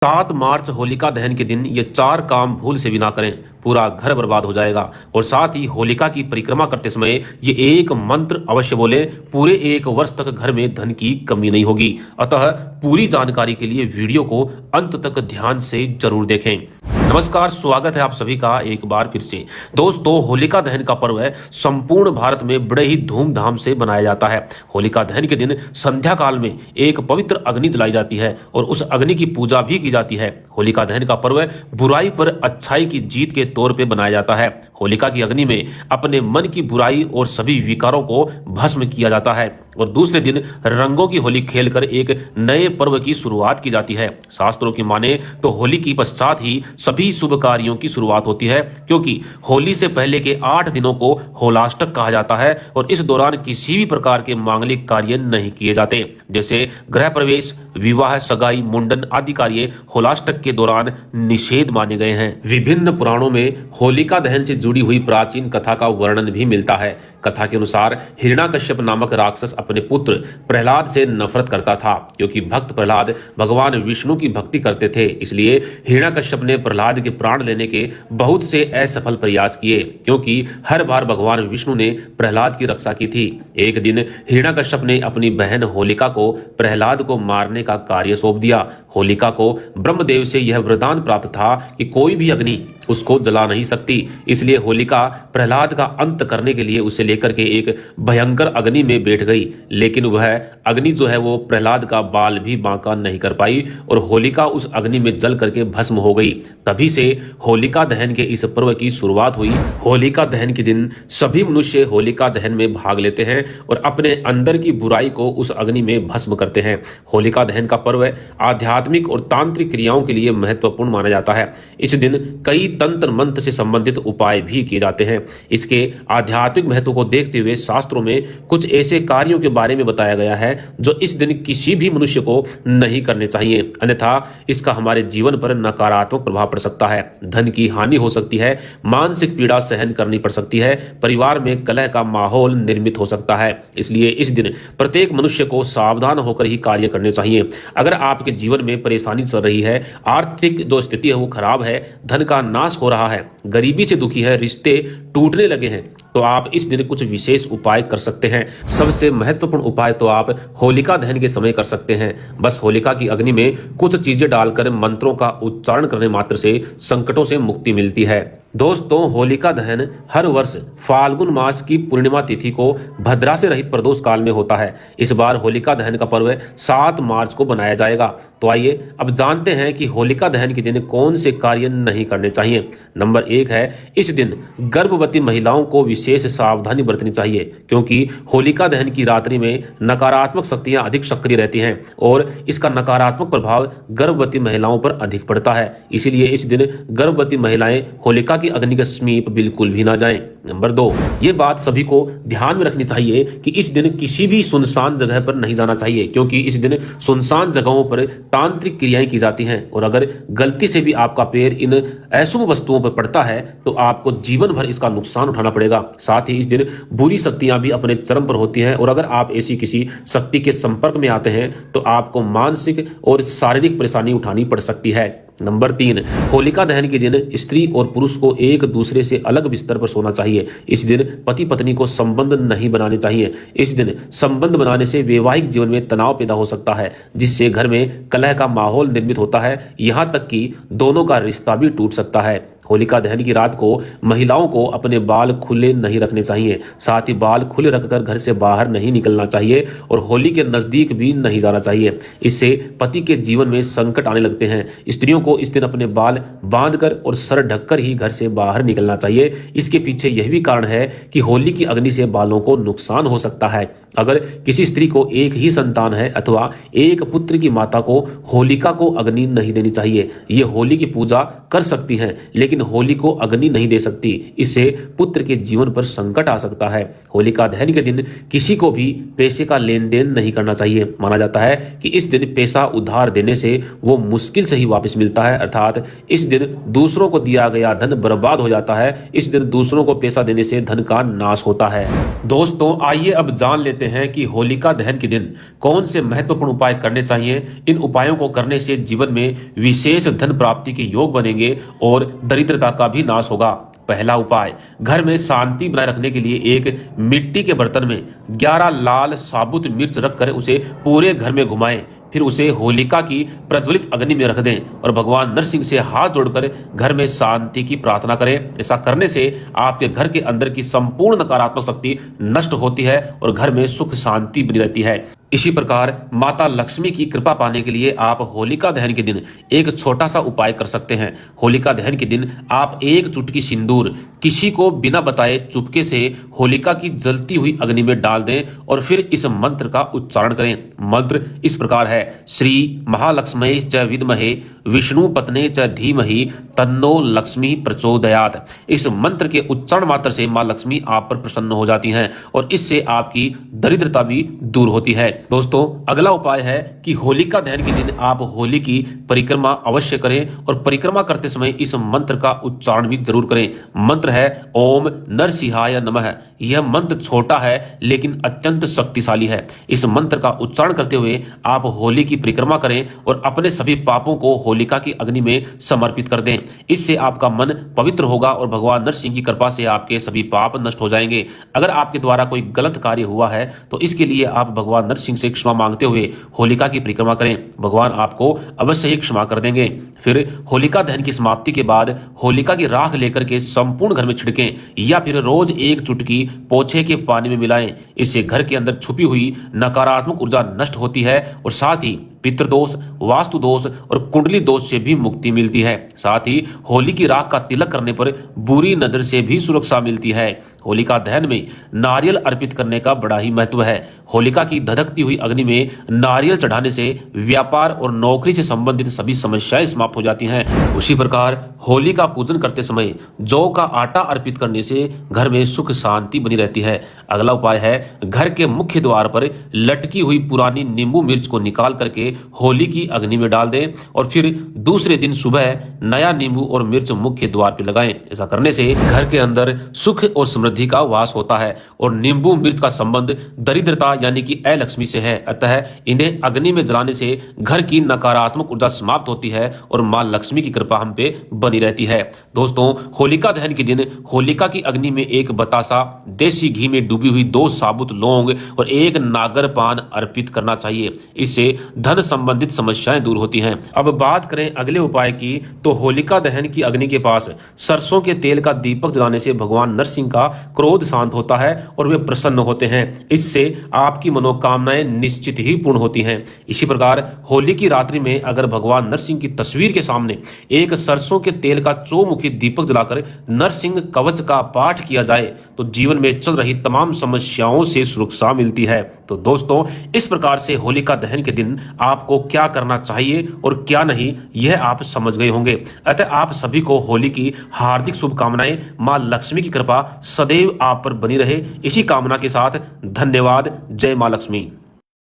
7 मार्च होलिका दहन के दिन ये 4 काम भूल से भी ना करें, पूरा घर बर्बाद हो जाएगा। और साथ ही होलिका की परिक्रमा करते समय ये एक मंत्र अवश्य बोले, पूरे 1 वर्ष तक घर में धन की कमी नहीं होगी। अतः पूरी जानकारी के लिए वीडियो को अंत तक ध्यान से जरूर देखें। नमस्कार, स्वागत है आप सभी का एक बार फिर से। दोस्तों, होलिका दहन का पर्व संपूर्ण भारत में बड़े ही धूमधाम से मनाया जाता है। होलिका दहन के दिन संध्या काल में एक पवित्र अग्नि जलाई जाती है और उस अग्नि की पूजा भी की जाती है। होलिका दहन का पर्व बुराई पर अच्छाई की जीत के तौर पे बनाया जाता है। होलिका की अग्नि में अपने मन की बुराई और सभी विकारों को भस्म किया जाता है और दूसरे दिन रंगों की होली खेलकर एक नए पर्व की शुरुआत की जाती है। शास्त्रों की माने तो होली की पश्चात ही सभी शुभ कार्यों की शुरुआत होती है, क्योंकि होली से पहले के 8 दिनों को होलाष्टक कहा जाता है और इस दौरान किसी भी प्रकार के मांगलिक कार्य नहीं किए जाते, जैसे गृह प्रवेश, विवाह, सगाई, मुंडन आदि कार्य होलाष्टक के दौरान निषेध माने गए हैं। विभिन्न पुराणों में होलिका दहन से जुड़ी हुई प्राचीन कथा का वर्णन भी मिलता है। कथा के अनुसार हिरण्याकश्यप नामक राक्षस अपने पुत्र प्रहलाद से नफरत करता था, क्योंकि भक्त प्रहलाद भगवान विष्णु की भक्ति करते थे। इसलिए हिरण्याकश्यप ने प्रहलाद के प्राण लेने के बहुत से असफल प्रयास किए, क्योंकि हर बार भगवान विष्णु ने प्रहलाद की रक्षा की थी। एक दिन हिरण्याकश्यप ने अपनी बहन होलिका को प्रहलाद को मारने का कार्य सौंप दिया। होलिका को ब्रह्मदेव से यह वरदान प्राप्त था कि कोई भी अग्नि उसको जला नहीं सकती। इसलिए होलिका प्रहलाद का अंत करने के लिए उसे लेकर के एक भयंकर अग्नि में बैठ गई, लेकिन वह अग्नि जो है वो प्रहलाद का बाल भी बांका नहीं कर पाई और होलिका उस अग्नि में जल करके भस्म हो गई। तभी से होलिका दहन के इस पर्व की शुरुआत हुई। होलिका दहन के दिन सभी मनुष्य होलिका दहन में भाग लेते हैं और अपने अंदर की बुराई को उस अग्नि में भस्म करते हैं। होलिका दहन का पर्व आध्यात्मिक और तांत्रिक क्रियाओं के लिए महत्वपूर्ण माना जाता है। इस दिन कई तंत्र मंत्र से संबंधित उपाय भी किए जाते हैं। इसके आध्यात्मिक महत्व को देखते हुए शास्त्रों में कुछ ऐसे कार्यों के बारे में बताया गया है जो इस दिन किसी भी मनुष्य को नहीं करने चाहिए, अन्यथा इसका हमारे जीवन पर नकारात्मक प्रभाव पड़ सकता है। धन की हानि हो सकती है, मानसिक पीड़ा सहन करनी पड़ सकती है, परिवार में कलह का माहौल निर्मित हो सकता है। इसलिए इस दिन प्रत्येक मनुष्य को सावधान होकर ही कार्य करने चाहिए। अगर आपके जीवन में परेशानी चल रही है, आर्थिक जो स्थिति है वो खराब है, धन का नाश हो रहा है, गरीबी से दुखी है, रिश्ते टूटने लगे हैं, तो आप इस दिन कुछ विशेष उपाय कर सकते हैं। सबसे महत्वपूर्ण उपाय तो आप होलिका दहन के समय कर सकते हैं। बस होलिका की अग्नि में कुछ चीजें डालकर मंत्रों का उच्चारण करने मात्र से संकटों से मुक्ति मिलती है। दोस्तों, होलिका दहन हर वर्ष फाल्गुन मास की पूर्णिमा तिथि को भद्रा से रहित प्रदोष काल में होता है। इस बार होलिका दहन का पर्व 7 मार्च को बनाया जाएगा। तो आइए अब जानते हैं कि होलिका दहन के दिन कौन से कार्य नहीं करने चाहिए। नंबर 1 है, इस दिन गर्भवती महिलाओं को विशेष सावधानी बरतनी चाहिए, क्योंकि होलिका दहन की रात्रि में नकारात्मक शक्तियां अधिक सक्रिय रहती हैं और इसका नकारात्मक प्रभाव गर्भवती महिलाओं पर अधिक पड़ता है। इसीलिए इस दिन गर्भवती महिलाएं होलिका की अग्नि के समीप बिल्कुल भी ना जाएं। नंबर 2, ये बात सभी को ध्यान में रखनी चाहिए कि इस दिन किसी भी सुनसान जगह पर नहीं जाना चाहिए, क्योंकि इस दिन सुनसान जगहों पर तांत्रिक क्रियाएं की जाती हैं और अगर गलती से भी आपका पैर इन अशुभ वस्तुओं पर पड़ता है तो आपको जीवन भर इसका नुकसान उठाना पड़ेगा। साथ ही इस दिन बुरी शक्तियां भी अपने चरम पर होती हैं और अगर आप ऐसी किसी शक्ति के संपर्क में आते हैं तो आपको मानसिक और शारीरिक परेशानी उठानी पड़ सकती है। नंबर 3, होलिका दहन के दिन स्त्री और पुरुष को एक दूसरे से अलग बिस्तर पर सोना चाहिए। इस दिन पति पत्नी को संबंध नहीं बनाने चाहिए। इस दिन संबंध बनाने से वैवाहिक जीवन में तनाव पैदा हो सकता है, जिससे घर में कलह का माहौल निर्मित होता है, यहाँ तक कि दोनों का रिश्ता भी टूट सकता है। होलिका दहन की रात को महिलाओं को अपने बाल खुले नहीं रखने चाहिए। साथ ही बाल खुले रखकर घर से बाहर नहीं निकलना चाहिए और होली के नजदीक भी नहीं जाना चाहिए। इससे पति के जीवन में संकट आने लगते हैं। स्त्रियों को इस दिन अपने बाल बांधकर और सर ढककर ही घर से बाहर निकलना चाहिए। इसके पीछे यह भी कारण है कि होली की अग्नि से बालों को नुकसान हो सकता है। अगर किसी स्त्री को एक ही संतान है अथवा एक पुत्र की माता को होलिका को अग्नि नहीं देनी चाहिए। ये होली की पूजा कर सकती हैं, लेकिन होली को अग्नि नहीं दे सकती। इससे पुत्र के जीवन पर संकट आ सकता है। होलिका दहन के दिन किसी को भी पैसे का लेन देन नहीं करना चाहिए। माना जाता है कि इस दिन पैसा उधार देने से वो मुश्किल से ही वापस मिलता है, अर्थात इस दिन दूसरों को दिया गया धन बर्बाद हो जाता है। इस दिन दूसरों को पैसा देने से धन का नाश होता है। दोस्तों, आइए अब जान लेते हैं कि होलिका दहन के दिन कौन से महत्वपूर्ण उपाय करने चाहिए। इन उपायों को करने से जीवन में विशेष धन प्राप्ति के योग बनेंगे और दरिद्रता का भी नाश होगा। पहला उपाय, घर में शांति बनाए रखने के लिए एक मिट्टी के बर्तन में 11 लाल साबुत मिर्च रखकर उसे पूरे घर में घुमाएं। फिर उसे होलिका की प्रज्वलित अग्नि में रख दें और भगवान नरसिंह से हाथ जोड़कर घर में शांति की प्रार्थना करें। ऐसा करने से आपके घर के अंदर की संपूर्ण नकारात्मक शक्ति नष्ट होती है और घर में सुख शांति बनी रहती है। इसी प्रकार माता लक्ष्मी की कृपा पाने के लिए आप होलिका दहन के दिन एक छोटा सा उपाय कर सकते हैं। होलिका दहन के दिन आप एक चुटकी सिंदूर किसी को बिना बताए चुपके से होलिका की जलती हुई अग्नि में डाल दें और फिर इस मंत्र का उच्चारण करें। मंत्र इस प्रकार है, श्री महालक्ष्मी च विद्महे विष्णु पत्ने च धीमहि तन्नो लक्ष्मी प्रचोदयात्। इस मंत्र के उच्चारण मात्र से मां लक्ष्मी आप पर प्रसन्न हो जाती हैं और इससे आपकी दरिद्रता भी दूर होती है। दोस्तों, अगला उपाय है कि होलिका दहन के दिन आप होली की परिक्रमा अवश्य करें और परिक्रमा करते समय इस मंत्र का उच्चारण भी जरूर करें। मंत्र है ओम नरसिंहाय नमः। यह मंत्र छोटा है लेकिन अत्यंत शक्तिशाली है। इस मंत्र का उच्चारण करते हुए आप होली की परिक्रमा करें और अपने सभी पापों को होलिका की अग्नि में समर्पित कर दें। इससे आपका मन पवित्र होगा और भगवान नरसिंह की कृपा से आपके सभी पाप नष्ट हो जाएंगे। अगर आपके द्वारा कोई गलत कार्य हुआ है तो इसके लिए आप भगवान नरसिंह से क्षमा मांगते हुए होलिका की परिक्रमा करें। भगवान आपको अवश्य ही क्षमा कर देंगे। फिर होलिका दहन की समाप्ति के बाद होलिका की राख लेकर के संपूर्ण घर में छिड़कें या फिर रोज एक चुटकी पोछे के पानी में मिलाएं। इससे घर के अंदर छुपी हुई नकारात्मक ऊर्जा नष्ट होती है और साथ ही पितृदोष, वास्तु दोष और कुंडली दोष से भी मुक्ति मिलती है। साथ ही होली की राख का तिलक करने पर बुरी नजर से भी सुरक्षा मिलती है। होलिका दहन में नारियल अर्पित करने का बड़ा ही महत्व है। होलिका की धधकती हुई अग्नि में नारियल चढ़ाने से व्यापार और नौकरी से संबंधित सभी समस्याएं समाप्त हो जाती हैं। उसी प्रकार होली का पूजन करते समय जौ का आटा अर्पित करने से घर में सुख शांति बनी रहती है। अगला उपाय है, घर के मुख्य द्वार पर लटकी हुई पुरानी नींबू मिर्च को निकाल करके होली की अग्नि में डाल दें और फिर दूसरे दिन सुबह नया नींबू और मिर्च मुख्य द्वार पर लगाएं। ऐसा करने से घर के अंदर सुख और समृद्धि का वास होता है और नींबू मिर्च का संबंध दरिद्रता यानी कि अलक्ष्मी से है। अतः इन्हें अग्नि में जलाने से घर की नकारात्मक ऊर्जा समाप्त होती है और मां लक्ष्मी की कृपा हम पे बनी रहती है। दोस्तों, होलिका दहन के दिन होलिका की अग्नि में एक बतासा, देसी घी में डूबी हुई 2 साबुत लौंग और 1 नागर पान अर्पित करना चाहिए। इससे धन संबंधित समस्याएं दूर होती हैं। अब बात करें अगले उपाय की, तो होलिका दहन की अग्नि के पास सरसों के तेल का दीपक जलाने से भगवान नरसिंह का क्रोध शांत होता है और वे प्रसन्न होते हैं। इससे आपकी मनोकामनाएं निश्चित ही पूर्ण होती हैं। इसी प्रकार होली की रात्रि में अगर भगवान नरसिंह की तस्वीर के सामने एक सरसों के तेल का चौमुखी दीपक जलाकर नरसिंह कवच का पाठ किया जाए तो जीवन में चल रही तमाम समस्याओं से सुरक्षा मिलती है। तो दोस्तों, इस प्रकार से होलिका दहन के दिन आपको क्या करना चाहिए और क्या नहीं, यह आप समझ गए होंगे। अतः आप सभी को होली की हार्दिक शुभकामनाएं। मां लक्ष्मी की कृपा सदैव आप पर बनी रहे, इसी कामना के साथ धन्यवाद। जय मां लक्ष्मी।